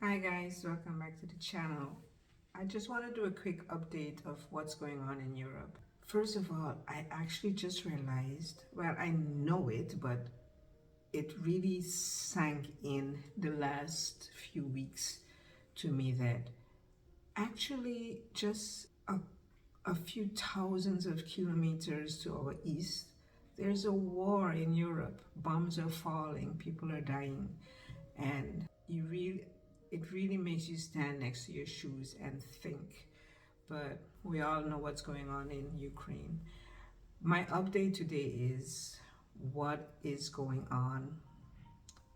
Hi guys, welcome back to the channel. I just want to do a quick update of what's going on in Europe. First of all, I actually just realized, well, I know it, but it really sank in the last few weeks to me that actually just a few thousands of kilometers to our east, there's a war in Europe. Bombs are falling, people are dying, and it really makes you stand next to your shoes and think. But we all know what's going on in Ukraine. My update today is what is going on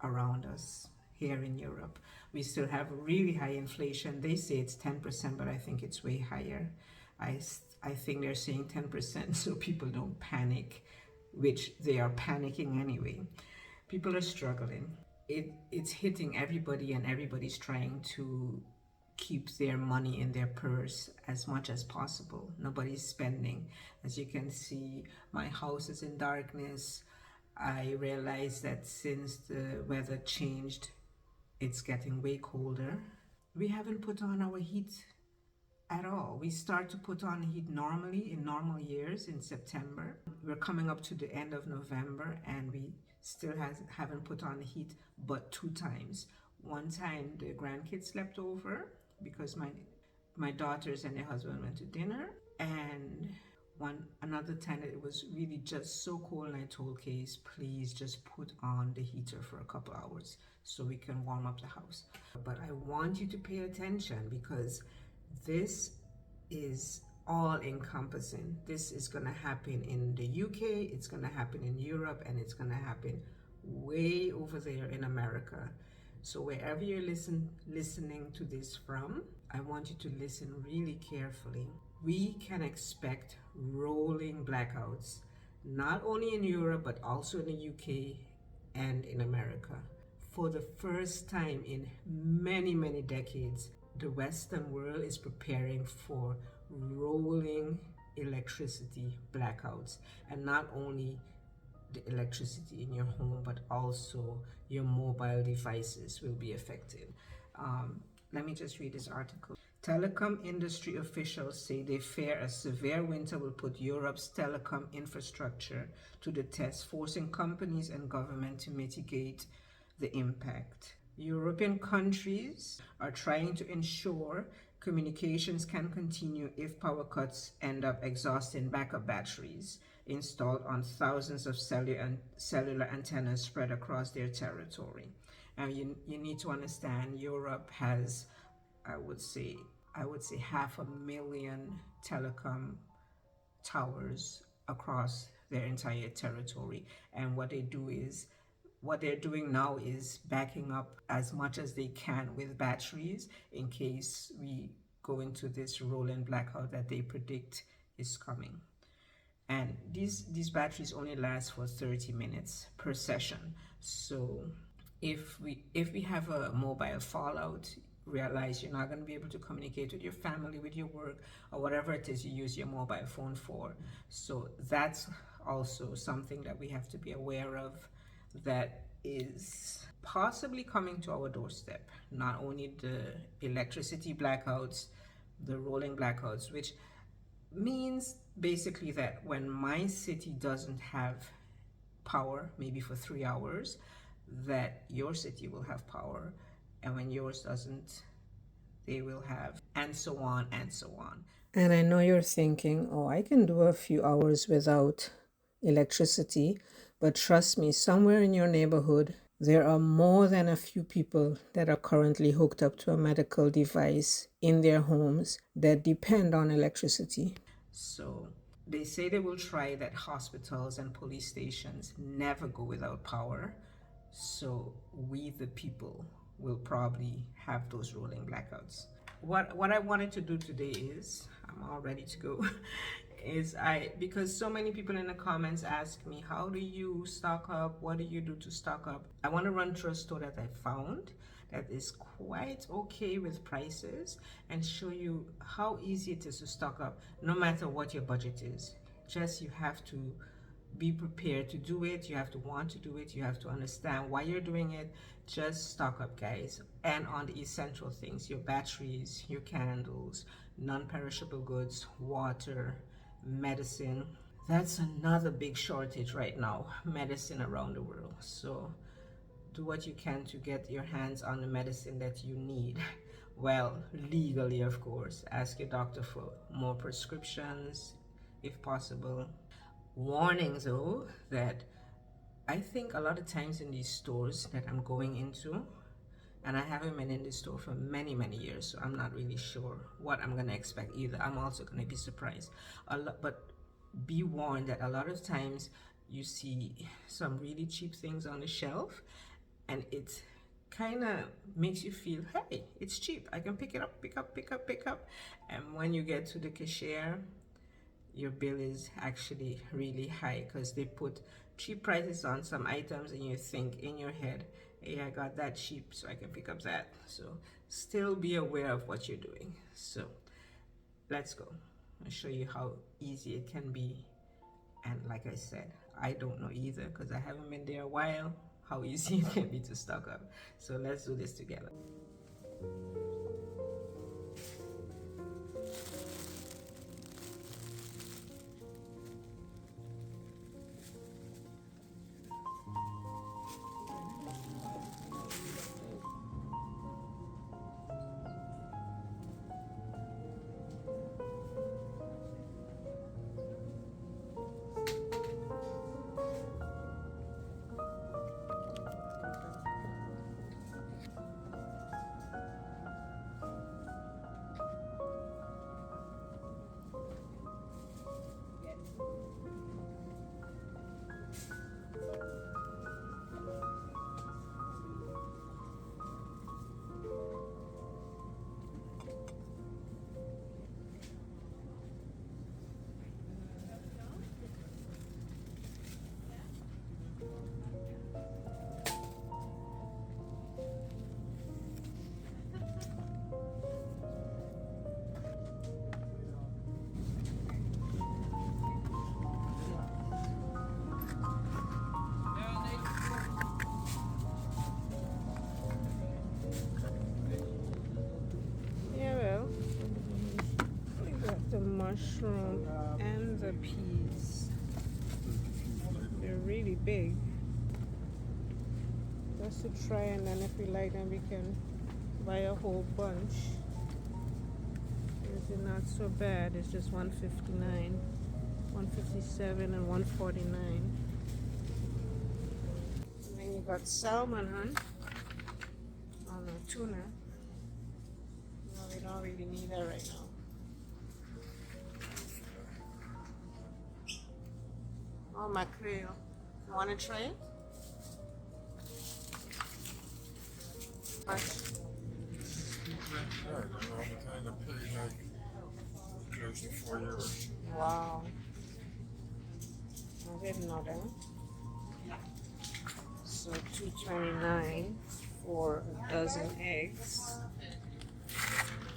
around us here in Europe. We still have really high inflation. They say it's 10%, but I think it's way higher. I think they're saying 10% so people don't panic, which they are panicking anyway. People are struggling. It's hitting everybody, and everybody's trying to keep their money in their purse as much as possible. Nobody's spending. As you can see, my house is in darkness. I realized that since the weather changed, it's getting way colder. We haven't put on our heat at all. We start to put on heat normally in normal years in September. We're coming up to the end of November and we still haven't put on heat but 2 times. One time the grandkids slept over because my daughters and their husband went to dinner, and another time it was really just so cold, and I told Case, please just put on the heater for a couple hours so we can warm up the house. But I want you to pay attention because this is all encompassing. This is going to happen in the UK, it's going to happen in Europe, and it's going to happen way over there in America. So wherever you're listening to this from, I want you to listen really carefully. We can expect rolling blackouts, not only in Europe, but also in the UK and in America. For the first time in many, many decades, the Western world is preparing for rolling electricity blackouts, and not only the electricity in your home, but also your mobile devices will be affected. Let me just read this article. Telecom industry officials say they fear a severe winter will put Europe's telecom infrastructure to the test, forcing companies and government to mitigate the impact. European countries are trying to ensure communications can continue if power cuts end up exhausting backup batteries installed on thousands of cellular antennas spread across their territory. And you need to understand, Europe has, I would say 500,000 telecom towers across their entire territory. And what they're doing now is backing up as much as they can with batteries in case we go into this rolling blackout that they predict is coming. And these batteries only last for 30 minutes per session. So if we have a mobile fallout, realize you're not going to be able to communicate with your family, with your work, or whatever it is you use your mobile phone for. So that's also something that we have to be aware of, that is possibly coming to our doorstep. Not only the electricity blackouts, the rolling blackouts, which means basically that when my city doesn't have power, maybe for 3 hours, that your city will have power, and when yours doesn't, they will have, and so on and so on. And I know you're thinking, oh, I can do a few hours without electricity, but trust me, somewhere in your neighborhood, there are more than a few people that are currently hooked up to a medical device in their homes that depend on electricity. So they say they will try that hospitals and police stations never go without power. So we, the people, will probably have those rolling blackouts. What I wanted to do today is, I'm all ready to go, is because so many people in the comments ask me, how do you stock up? What do you do to stock up? I want to run through a store that I found that is quite okay with prices and show you how easy it is to stock up no matter what your budget is. Just you have to be prepared to do it. You have to want to do it. You have to understand why you're doing it. Just stock up, guys, and on the essential things: your batteries, your candles, non-perishable goods, water, medicine. That's another big shortage right now, medicine around the world. So do what you can to get your hands on the medicine that you need. Well, legally, of course. Ask your doctor for more prescriptions if possible. Warnings, though, that I think a lot of times in these stores that I'm going into, and I haven't been in this store for many, many years, so I'm not really sure what I'm gonna expect either. I'm also gonna be surprised. But be warned that a lot of times you see some really cheap things on the shelf, and it kind of makes you feel, hey, it's cheap. I can pick it up, pick up, pick up, pick up. And when you get to the cashier, your bill is actually really high because they put cheap prices on some items, and you think in your head, hey, I got that cheap, so I can pick up that. So still be aware of what you're doing. So let's go. I'll show you how easy it can be. And like I said, I don't know either because I haven't been there a while, how easy it can be to stock up. So let's do this together. The mushroom and the peas, they're really big. Just to try, and then if we like them we can buy a whole bunch. It's not so bad. It's just $1.59, $1.57 and $1.49. And then you got salmon, huh? Oh no, tuna. No, we don't really need that right now. Oh, mackerel. You want to try it? Much? All the time to pay like close to €4. Wow. I didn't know that. So $2.29 for a dozen eggs,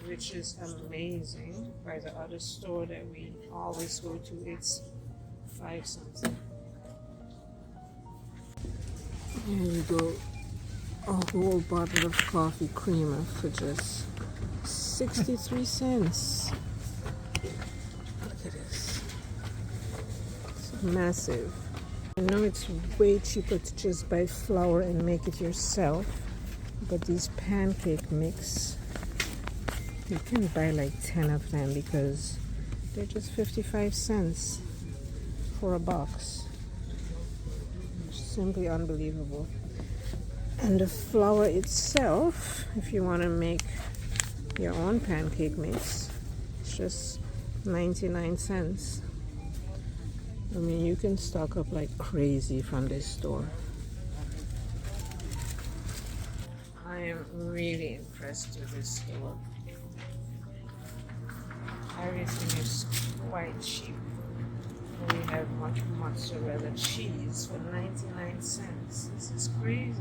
which is amazing. By the other store that we always go to, it's 5 something. Here you go. A whole bottle of coffee creamer for just 63 cents. Look at this. It's massive. I know it's way cheaper to just buy flour and make it yourself, but these pancake mix, you can buy like 10 of them because they're just 55 cents for a box. Simply unbelievable. And the flour itself, if you want to make your own pancake mix, it's just 99 cents. I mean, you can stock up like crazy from this store. I am really impressed with this store. Everything is quite cheap. We have much mozzarella cheese for 99 cents. This is crazy.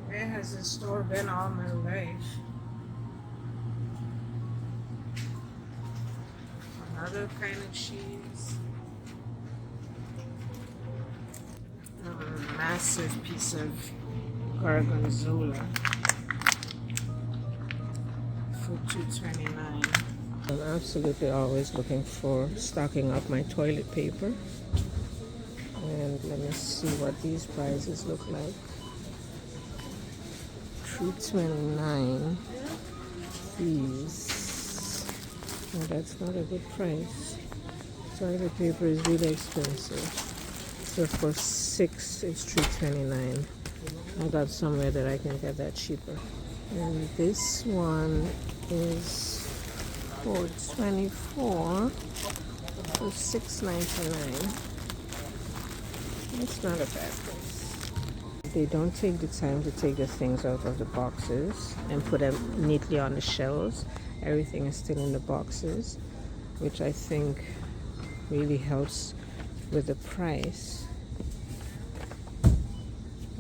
Where has this store been all my life? Another kind of cheese. massive piece of gorgonzola for $2.29. I'm absolutely always looking for stocking up my toilet paper. And let me see what these prices look like. $3.29. These. Oh, that's not a good price. Toilet paper is really expensive. So for 6, it's $3.29. I got somewhere that I can get that cheaper. And this one is $4.24 for $6.99. It's not a bad price. They don't take the time to take the things out of the boxes and put them neatly on the shelves. Everything is still in the boxes, which I think really helps with the price.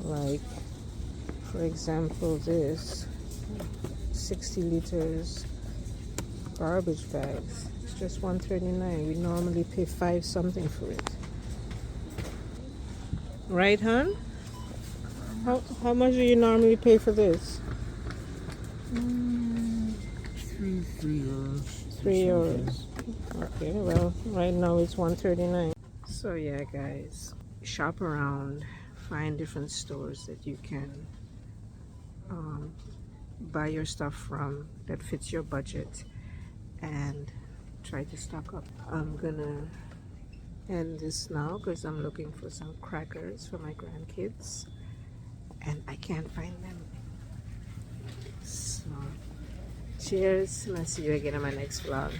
Like, for example, this 60 liters garbage bags. It's just $1.39. We normally pay $5 something for it. Right, hon? How much do you normally pay for this? €3. Okay, well, right now it's $1.39. So yeah, guys, shop around, find different stores that you can buy your stuff from that fits your budget, and try to stock up. I'm gonna end this now because I'm looking for some crackers for my grandkids and I can't find them. So cheers, and I'll see you again in my next vlog.